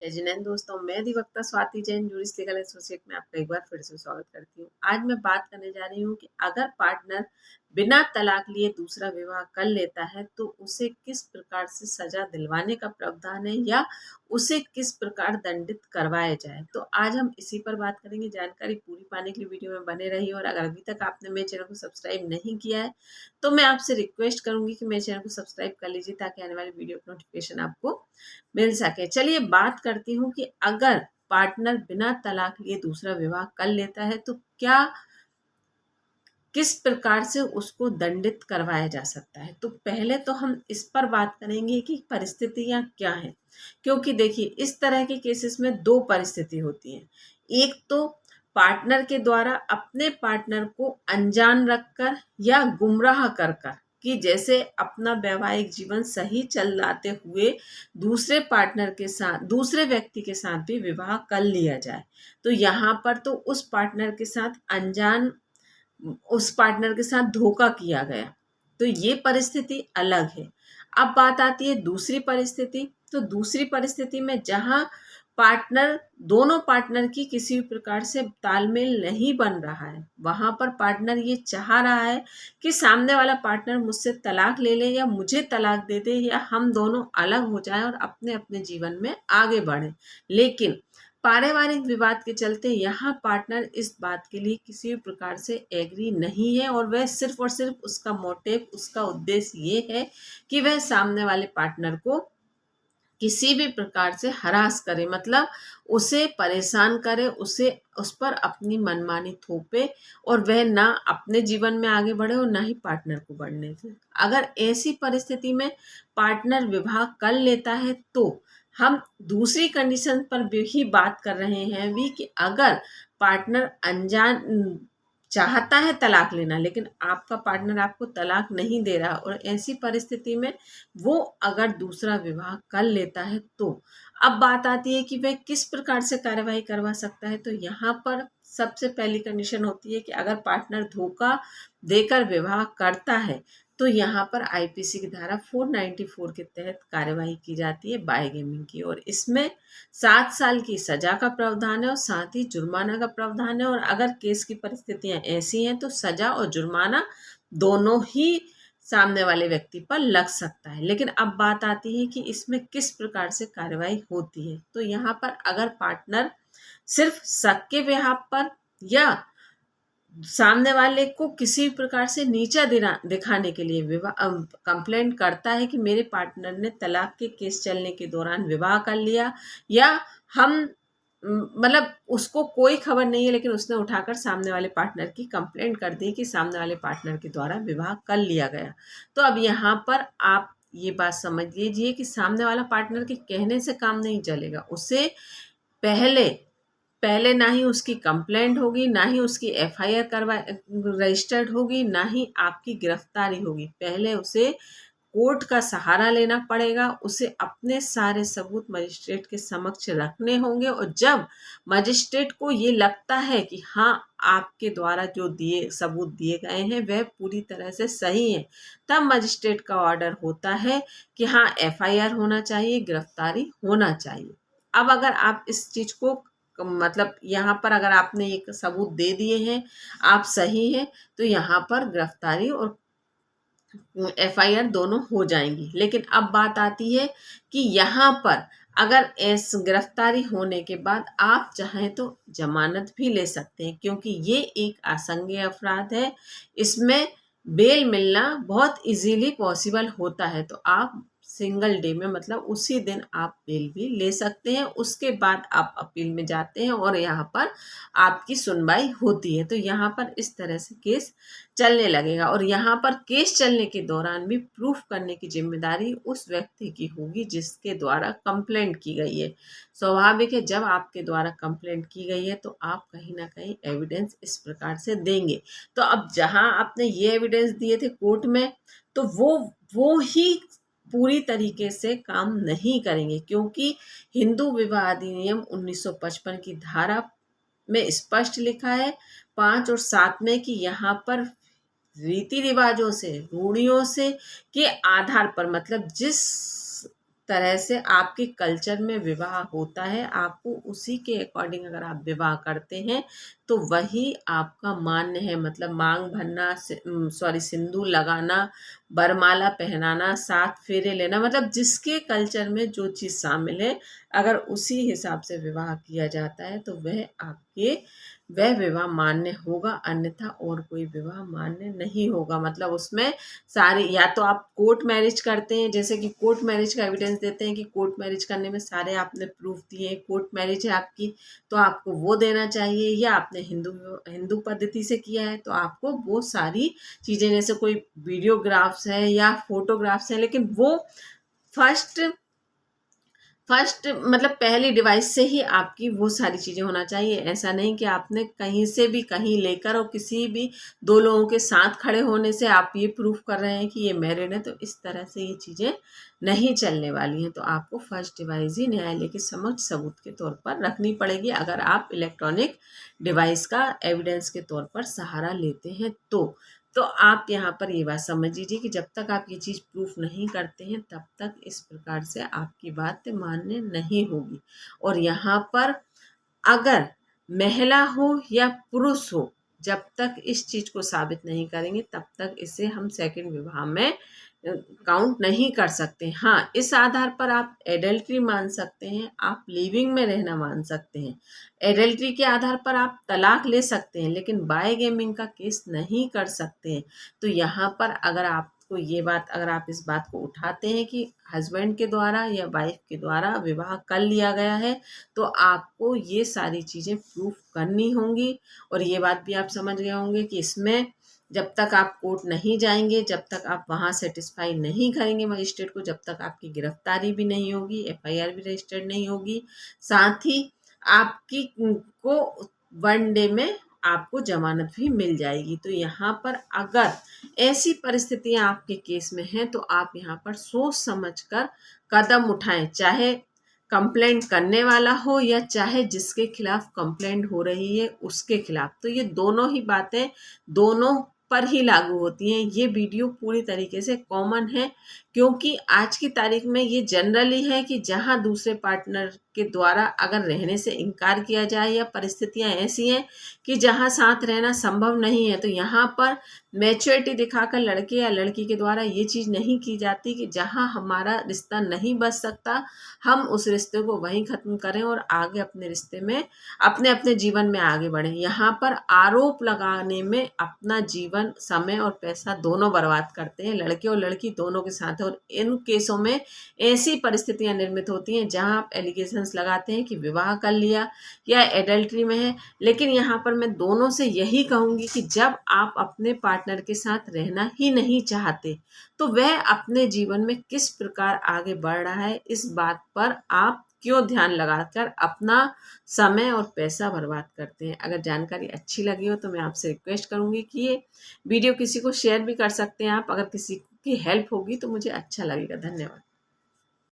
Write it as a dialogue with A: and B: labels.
A: जय जिनेंद्र दोस्तों, मैं अधिवक्ता Swati Jain juris legal associate में आपका एक बार फिर से स्वागत करती हूँ। आज मैं बात करने जा रही हूँ कि अगर पार्टनर बिना तलाक लिए दूसरा विवाह कर लेता है तो उसे किस प्रकार से सजा दिलवाने का प्रावधान है या उसे किस प्रकार दंडित करवाया जाए। तो आज हम इसी पर बात करेंगे। जानकारी पूरी पाने के लिए वीडियो में बने रहिए और अगर अभी तक आपने मेरे चैनल को सब्सक्राइब नहीं किया है तो मैं आपसे रिक्वेस्ट करूंगी कि मेरे चैनल को सब्सक्राइब कर लीजिए ताकि आने वाली वीडियो की नोटिफिकेशन आपको मिल सके। चलिए बात करती हूँ कि अगर पार्टनर बिना तलाक लिए दूसरा विवाह कर लेता है तो किस प्रकार से उसको दंडित करवाया जा सकता है। तो पहले तो हम इस पर बात करेंगे कि परिस्थितियां क्या हैं, क्योंकि देखिए इस तरह के केसेस में दो परिस्थिति होती हैं। एक तो पार्टनर के द्वारा अपने पार्टनर को अनजान रखकर या गुमराह कर कि जैसे अपना वैवाहिक जीवन सही चलाते हुए दूसरे व्यक्ति के साथ भी विवाह कर लिया जाए। तो यहाँ पर तो उस पार्टनर के साथ धोखा किया गया, तो ये परिस्थिति अलग है। अब बात आती है दूसरी परिस्थिति। तो दूसरी परिस्थिति में जहां दोनों पार्टनर की किसी भी प्रकार से तालमेल नहीं बन रहा है, वहां पर पार्टनर ये चाह रहा है कि सामने वाला पार्टनर मुझसे तलाक ले ले या मुझे तलाक दे दे या हम दोनों अलग हो जाएं और अपने अपने जीवन में आगे बढ़ें, लेकिन पारिवारिक विवाद के चलते यहाँ पार्टनर इस बात के लिए किसी भी प्रकार से एग्री नहीं है और वह सिर्फ और सिर्फ उसका उद्देश्य ये है कि वह सामने वाले पार्टनर को किसी भी प्रकार से हरास करे, मतलब उसे परेशान करे, उस पर अपनी मनमानी थोपे और वह ना अपने जीवन में आगे बढ़े और ना ही पार्टनर को बढ़ने दे। अगर ऐसी परिस्थिति में पार्टनर विवाह कर लेता है तो हम दूसरी कंडीशन पर भी ही बात कर रहे हैं भी कि अगर पार्टनर चाहता है तलाक लेना लेकिन आपका पार्टनर आपको तलाक नहीं दे रहा और ऐसी परिस्थिति में वो अगर दूसरा विवाह कर लेता है तो अब बात आती है कि वह किस प्रकार से कार्यवाही करवा सकता है। तो यहाँ पर सबसे पहली कंडीशन होती है कि अगर पार्टनर धोखा देकर विवाह करता है तो यहाँ पर आईपीसी की धारा 494 के तहत कार्यवाही की जाती है बायगेमिंग की, और इसमें 7 साल की सजा का प्रावधान है और साथ ही जुर्माना का प्रावधान है। और अगर केस की परिस्थितियां ऐसी हैं तो सजा और जुर्माना दोनों ही सामने वाले व्यक्ति पर लग सकता है। लेकिन अब बात आती है कि इसमें किस प्रकार से कार्यवाही होती है। तो यहाँ पर अगर पार्टनर सिर्फ शक के बिहाव पर या सामने वाले को किसी प्रकार से नीचा दिखाने के लिए कंप्लेंट करता है कि मेरे पार्टनर ने तलाक के केस चलने के दौरान विवाह कर लिया, या मतलब उसको कोई खबर नहीं है लेकिन उसने उठाकर सामने वाले पार्टनर की कंप्लेंट कर दी कि सामने वाले पार्टनर के द्वारा विवाह कर लिया गया, तो अब यहाँ पर आप ये बात समझ लीजिए कि सामने वाला पार्टनर के कहने से काम नहीं चलेगा। उसे पहले ना ही उसकी कंप्लेंट होगी, ना ही उसकी एफआईआर रजिस्टर्ड होगी, ना ही आपकी गिरफ्तारी होगी। पहले उसे कोर्ट का सहारा लेना पड़ेगा, उसे अपने सारे सबूत मजिस्ट्रेट के समक्ष रखने होंगे और जब मजिस्ट्रेट को ये लगता है कि हाँ आपके द्वारा जो सबूत दिए गए हैं वह पूरी तरह से सही है, तब मजिस्ट्रेट का ऑर्डर होता है कि हाँ एफआईआर होना चाहिए, गिरफ्तारी होना चाहिए। अब अगर आप इस चीज को मतलब यहाँ पर अगर आपने एक सबूत दे दिए हैं, आप सही हैं, तो यहाँ पर गिरफ्तारी और एफआईआर दोनों हो जाएंगी। लेकिन अब बात आती है कि यहाँ पर अगर इस गिरफ्तारी होने के बाद आप चाहें तो जमानत भी ले सकते हैं, क्योंकि ये एक आसंज्ञेय अपराध है, इसमें बेल मिलना बहुत इजीली पॉसिबल होता है। तो आप सिंगल डे में मतलब उसी दिन आप बेल भी ले सकते हैं, उसके बाद आप अपील में जाते हैं और यहाँ पर आपकी सुनवाई होती है। तो यहाँ पर इस तरह से केस चलने लगेगा और यहाँ पर केस चलने के दौरान भी प्रूफ करने की जिम्मेदारी उस व्यक्ति की होगी जिसके द्वारा कंप्लेंट की गई है। स्वाभाविक है, जब आपके द्वारा कंप्लेंट की गई है तो आप कहीं ना कहीं एविडेंस इस प्रकार से देंगे। तो अब जहां आपने ये एविडेंस दिए थे कोर्ट में, तो वो ही पूरी तरीके से काम नहीं करेंगे, क्योंकि हिंदू विवाह अधिनियम 1955 की धारा में स्पष्ट लिखा है 5 और 7 में कि यहाँ पर रीति रिवाजों से, रूढ़ियों से के आधार पर, मतलब जिस तरह से आपके कल्चर में विवाह होता है, आपको उसी के अकॉर्डिंग अगर आप विवाह करते हैं तो वही आपका मान्य है। मतलब मांग भरना, सिंदूर लगाना, बरमाला पहनाना, 7 फेरे लेना, मतलब जिसके कल्चर में जो चीज़ शामिल है, अगर उसी हिसाब से विवाह किया जाता है तो वह विवाह मान्य होगा, अन्यथा और कोई विवाह मान्य नहीं होगा। मतलब उसमें सारे, या तो आप कोर्ट मैरिज करते हैं, जैसे कि कोर्ट मैरिज का एविडेंस देते हैं कि कोर्ट मैरिज करने में सारे आपने प्रूफ दिए, कोर्ट मैरिज है आपकी तो आपको वो देना चाहिए, या आपने हिंदू हिंदू पद्धति से किया है तो आपको वो सारी चीज़ें, जैसे कोई वीडियोग्राफ्स है या फोटोग्राफ्स हैं, लेकिन वो फर्स्ट मतलब पहली डिवाइस से ही आपकी वो सारी चीज़ें होना चाहिए। ऐसा नहीं कि आपने कहीं से भी कहीं लेकर और किसी भी 2 लोगों के साथ खड़े होने से आप ये प्रूफ कर रहे हैं कि ये मैरिड है, तो इस तरह से ये चीज़ें नहीं चलने वाली हैं। तो आपको फर्स्ट डिवाइस ही न्यायालय के समक्ष सबूत के तौर पर रखनी पड़ेगी, अगर आप इलेक्ट्रॉनिक डिवाइस का एविडेंस के तौर पर सहारा लेते हैं तो आप यहाँ पर ये बात समझ लीजिए कि जब तक आप ये चीज़ प्रूफ नहीं करते हैं तब तक इस प्रकार से आपकी बात मान्य नहीं होगी। और यहाँ पर अगर महिला हो या पुरुष हो, जब तक इस चीज़ को साबित नहीं करेंगे तब तक इसे हम सेकंड विवाह में काउंट नहीं कर सकते। हाँ, इस आधार पर आप एडल्ट्री मान सकते हैं, आप लिविंग में रहना मान सकते हैं, एडल्ट्री के आधार पर आप तलाक ले सकते हैं, लेकिन बायगेमिंग का केस नहीं कर सकते हैं। तो यहाँ पर अगर आप इस बात को उठाते हैं कि हस्बैंड के द्वारा या वाइफ के द्वारा विवाह कर लिया गया है, तो आपको ये सारी चीज़ें प्रूफ करनी होंगी। और ये बात भी आप समझ गए होंगे कि इसमें जब तक आप कोर्ट नहीं जाएंगे, जब तक आप वहाँ सेटिस्फाई नहीं करेंगे मजिस्ट्रेट को, जब तक आपकी गिरफ्तारी भी नहीं होगी, FIR भी रजिस्टर्ड नहीं होगी, साथ ही आपकी को 1 डे में आपको जमानत भी मिल जाएगी। तो यहाँ पर अगर ऐसी परिस्थितियाँ आपके केस में हैं तो आप यहाँ पर सोच समझ कर कदम उठाएं, चाहे कंप्लेंट करने वाला हो या चाहे जिसके खिलाफ कंप्लेंट हो रही है उसके खिलाफ। तो ये दोनों ही बातें दोनों पर ही लागू होती हैं। ये वीडियो पूरी तरीके से कॉमन है, क्योंकि आज की तारीख में ये जनरली है कि जहां दूसरे पार्टनर के द्वारा अगर रहने से इनकार किया जाए या परिस्थितियां ऐसी हैं कि जहां साथ रहना संभव नहीं है, तो यहाँ पर मैच्योरिटी दिखाकर लड़के या लड़की के द्वारा ये चीज़ नहीं की जाती कि जहां हमारा रिश्ता नहीं बच सकता हम उस रिश्ते को वहीं ख़त्म करें और आगे अपने रिश्ते में अपने जीवन में आगे बढ़ें। यहाँ पर आरोप लगाने में अपना जीवन, समय और पैसा दोनों बर्बाद करते हैं, लड़के और लड़की दोनों के साथ। और इन केसों में ऐसी परिस्थितियां निर्मित होती हैं जहां आप एलिगेशंस लगाते हैं कि विवाह कर लिया या एडल्ट्री में है। लेकिन यहाँ पर मैं दोनों से यही कहूँगी कि जब आप अपने पार्टनर के साथ रहना ही नहीं चाहते तो वह अपने जीवन में किस प्रकार आगे बढ़ रहा है, इस बात पर आप क्यों ध्यान लगाकर अपना समय और पैसा बर्बाद करते हैं। अगर जानकारी अच्छी लगी हो तो मैं आपसे रिक्वेस्ट करूंगी कि ये वीडियो किसी को शेयर भी कर सकते हैं आप। अगर किसी की हेल्प होगी तो मुझे अच्छा लगेगा। धन्यवाद।